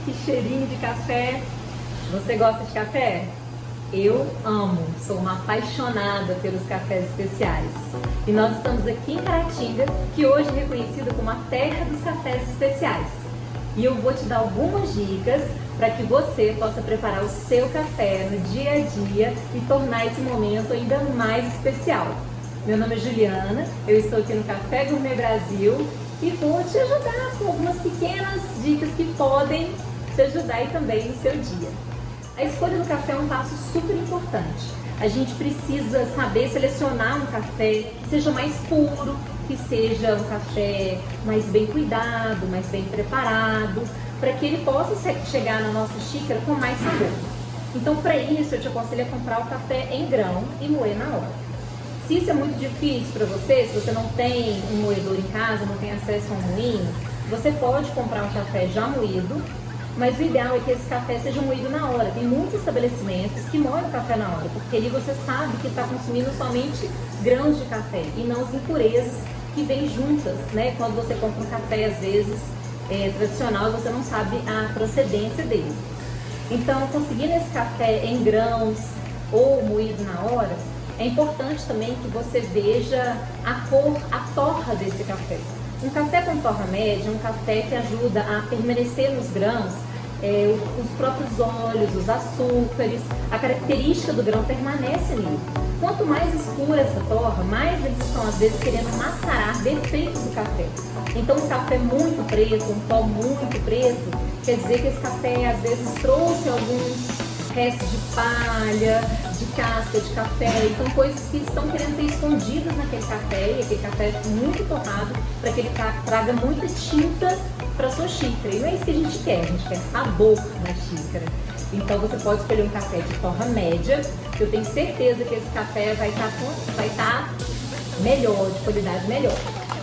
que cheirinho de café! Você gosta de café? Eu amo, sou uma apaixonada pelos cafés especiais. E nós estamos aqui em Caratinga, que hoje é reconhecida como a terra dos cafés especiais. E eu vou te dar algumas dicas para que você possa preparar o seu café no dia a dia e tornar esse momento ainda mais especial. Meu nome é Juliana, eu estou aqui no Café Gourmet Brasil e vou te ajudar com algumas pequenas dicas que podem te ajudar também no seu dia. A escolha do café é um passo super importante. A gente precisa saber selecionar um café que seja mais puro, que seja um café mais bem cuidado, mais bem preparado, para que ele possa chegar na nossa xícara com mais sabor. Então, para isso, eu te aconselho a comprar o café em grão e moer na hora. Se isso é muito difícil para você, se você não tem um moedor em casa, não tem acesso a um moinho, você pode comprar um café já moído, mas o ideal é que esse café seja moído na hora. Tem muitos estabelecimentos que moem o café na hora, porque ali você sabe que está consumindo somente grãos de café e não as impurezas que vêm juntas, né? Quando você compra um café, às vezes, tradicional, você não sabe a procedência dele. Então, conseguindo esse café em grãos ou moído na hora, é importante também que você veja a cor, a torra desse café. Um café com torra média é um café que ajuda a permanecer nos grãos os próprios óleos, os açúcares, a característica do grão permanece nele. Quanto mais escura essa torra, mais eles estão às vezes querendo mascarar defeitos do café. Então um café muito preto, um pó muito preto, quer dizer que esse café às vezes trouxe alguns restos de palha, de casca de café, então coisas que estão querendo ser escondidas naquele café, e aquele café muito torrado, para que ele traga muita tinta para sua xícara. E não é isso que a gente quer sabor na xícara. Então você pode escolher um café de torra média, que eu tenho certeza que esse café vai estar melhor, de qualidade melhor.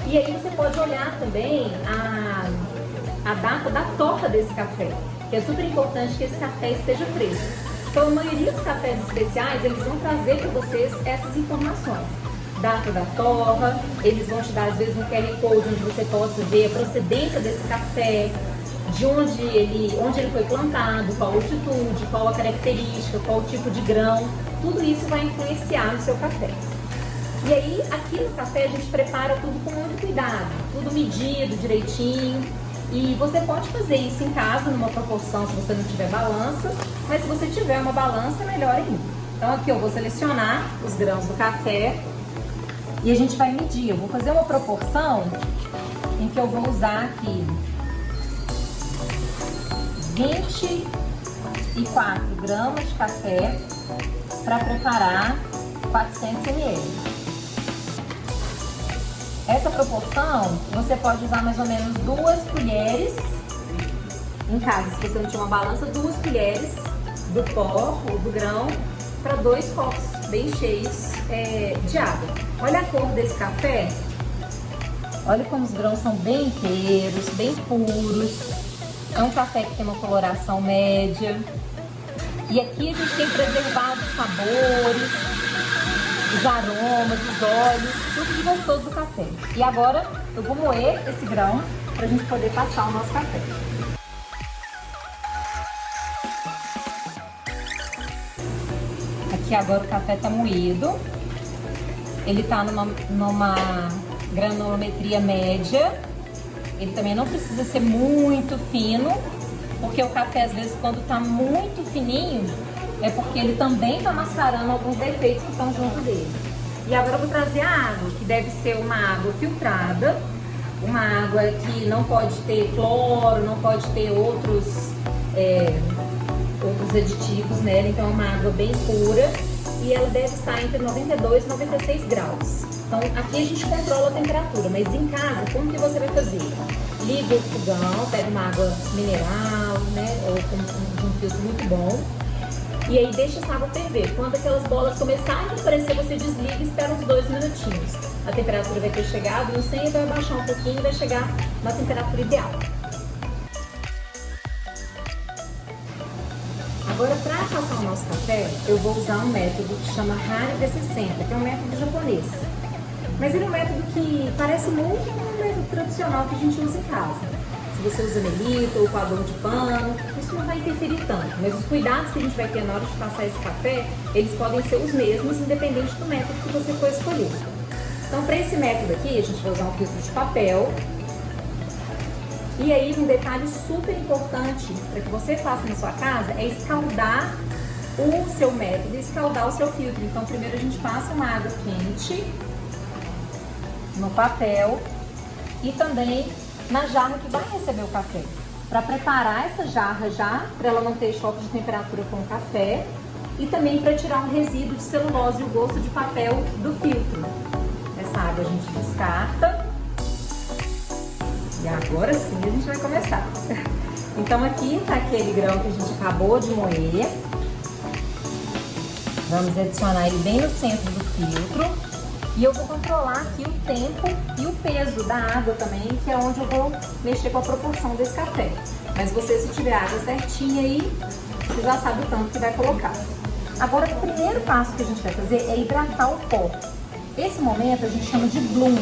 E aí você pode olhar também a data da torra desse café, que é super importante que esse café esteja fresco. Então a maioria dos cafés especiais, eles vão trazer para vocês essas informações. Data da torra, eles vão te dar às vezes um QR Code onde você possa ver a procedência desse café, de onde ele foi plantado, qual a altitude, qual a característica, qual o tipo de grão, tudo isso vai influenciar no seu café. E aí, aqui no café a gente prepara tudo com muito cuidado, tudo medido direitinho. E você pode fazer isso em casa, numa proporção, se você não tiver balança, mas se você tiver uma balança, é melhor ainda. Então aqui eu vou selecionar os grãos do café e a gente vai medir. Eu vou fazer uma proporção em que eu vou usar aqui 24 gramas de café para preparar 400 ml. Essa proporção, você pode usar mais ou menos 2 colheres, em casa, se você não tiver uma balança, 2 colheres do pó ou do grão para 2 copos bem cheios de água. Olha a cor desse café, olha como os grãos são bem inteiros, bem puros. É um café que tem uma coloração média. E aqui a gente tem preservado os sabores, os aromas, os óleos, tudo de gostoso do café. E agora eu vou moer esse grão para a gente poder passar o nosso café. Aqui agora o café está moído. Ele está numa granulometria média. Ele também não precisa ser muito fino, porque o café às vezes quando está muito fininho, é porque ele também está mascarando alguns defeitos que estão junto dele. E agora eu vou trazer a água, que deve ser uma água filtrada, uma água que não pode ter cloro, não pode ter outros aditivos nela, então é uma água bem pura e ela deve estar entre 92 e 96 graus. Então aqui a gente controla a temperatura, mas em casa, como que você vai fazer? Liga o fogão, pega uma água mineral, né, ou de um filtro muito bom. E aí deixa essa água ferver. Quando aquelas bolas começarem a aparecer, você desliga e espera uns 2 minutinhos. A temperatura vai ter chegado e o 100 vai baixar um pouquinho e vai chegar na temperatura ideal. Agora, para passar o nosso café, eu vou usar um método que chama Hara V60, que é um método japonês. Mas ele é um método que parece muito com um método tradicional que a gente usa em casa. Se você usa melita ou coador de pano, isso não vai interferir tanto, mas os cuidados que a gente vai ter na hora de passar esse café, eles podem ser os mesmos, independente do método que você for escolher. Então, para esse método aqui, a gente vai usar um filtro de papel. E aí, um detalhe super importante para que você faça na sua casa é escaldar o seu método, escaldar o seu filtro. Então, primeiro a gente passa uma água quente no papel e também na jarra que vai receber o café. Para preparar essa jarra já, para ela não ter choque de temperatura com o café e também para tirar um resíduo de celulose e o gosto de papel do filtro. Essa água a gente descarta. E agora sim a gente vai começar. Então aqui está aquele grão que a gente acabou de moer. Vamos adicionar ele bem no centro do filtro. E eu vou controlar aqui o tempo e o peso da água também, que é onde eu vou mexer com a proporção desse café. Mas você, se tiver água certinha aí, você já sabe o tanto que vai colocar. Agora, o primeiro passo que a gente vai fazer é hidratar o pó. Esse momento a gente chama de bloom.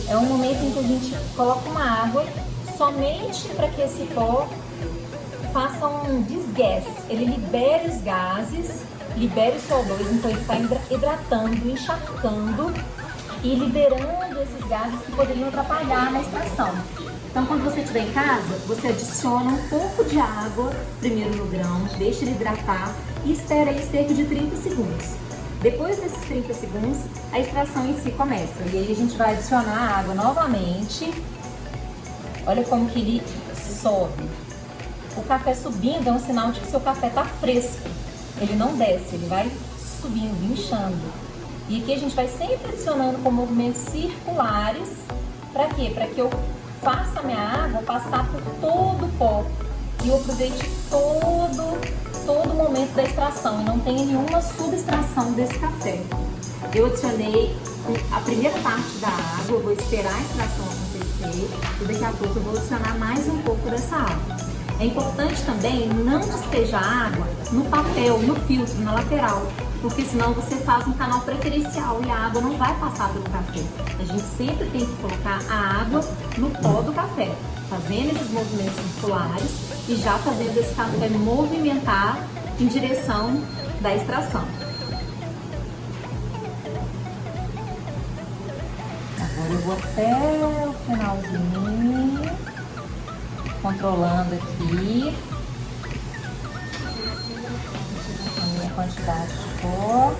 É um momento em que a gente coloca uma água somente para que esse pó faça um desgaste. Ele libere os gases, libere o CO2, então ele está hidratando, encharcando e liberando esses gases que poderiam atrapalhar na extração. Então, quando você estiver em casa, você adiciona um pouco de água primeiro no grão, deixa ele hidratar e espera aí cerca de 30 segundos. Depois desses 30 segundos, a extração em si começa. E aí a gente vai adicionar a água novamente. Olha como que ele sobe. O café subindo é um sinal de que seu café está fresco. Ele não desce, ele vai subindo, inchando. E aqui a gente vai sempre adicionando com movimentos circulares. Para quê? Para que eu faça a minha água passar por todo o pó. E eu aproveite todo o momento da extração e não tenha nenhuma subextração desse café. Eu adicionei a primeira parte da água, eu vou esperar a extração acontecer e daqui a pouco eu vou adicionar mais um pouco dessa água. É importante também não despejar água no papel, no filtro, na lateral, porque senão você faz um canal preferencial e a água não vai passar pelo café. A gente sempre tem que colocar a água no pó do café, fazendo esses movimentos circulares e já fazendo esse café movimentar em direção da extração. Agora eu vou até o finalzinho, controlando aqui a minha quantidade de pó.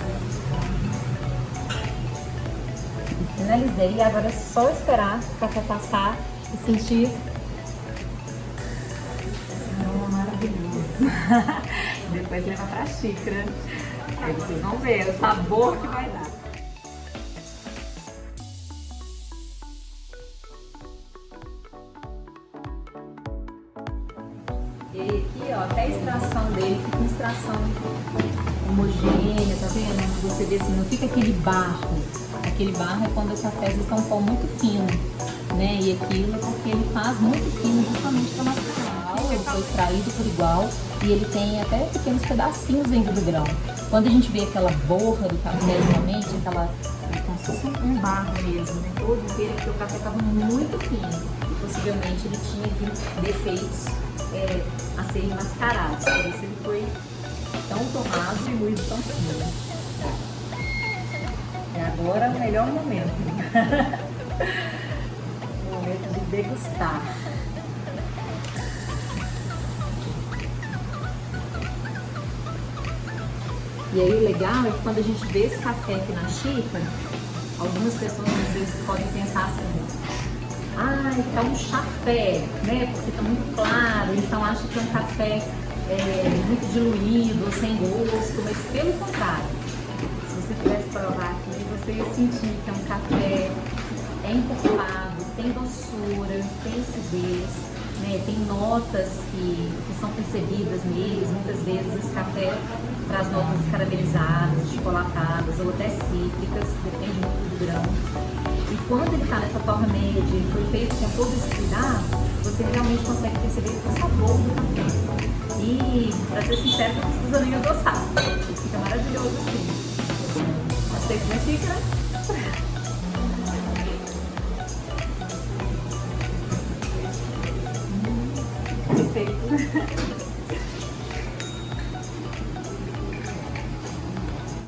Finalizei e agora é só esperar o café passar e sentir. Maravilhoso. Depois leva pra xícara. Aí vocês vão ver o sabor que vai dar. E aqui, ó, até a extração dele fica uma extração homogênea, tá vendo? Você vê assim, não fica aquele barro. Aquele barro é quando os cafés estão um pó muito fino, né? E aquilo é porque ele faz muito fino justamente para mascarar. Ele foi extraído por igual e ele tem até pequenos pedacinhos dentro do grão. Quando a gente vê aquela borra do café, realmente, aquela, como se fosse um barro mesmo, né? Todo inteiro, porque o café estava muito fino. E possivelmente ele tinha defeitos a serem mascarados. Por isso ele foi tão torrado e muito tão fino. E agora o melhor momento. O momento de degustar. E aí o legal é que quando a gente vê esse café aqui na xícara, algumas pessoas às vezes podem pensar assim, ai, tá um chafé, né? Porque tá muito claro, então acha que é um café muito diluído, ou sem gosto, mas pelo contrário, se você pudesse provar aqui, você ia sentir que é um café encorpado, tem doçura, tem acidez, né? Tem notas que são percebidas neles. Muitas vezes esse café traz notas caramelizadas, chocolatadas ou até cítricas, depende muito do grão. E quando ele está nessa forma média, ele foi feito com todo esse cuidado, você realmente consegue perceber o sabor do café. E, pra ser sincero, não precisa nem adoçar. Fica maravilhoso assim. Aceita minha xícara?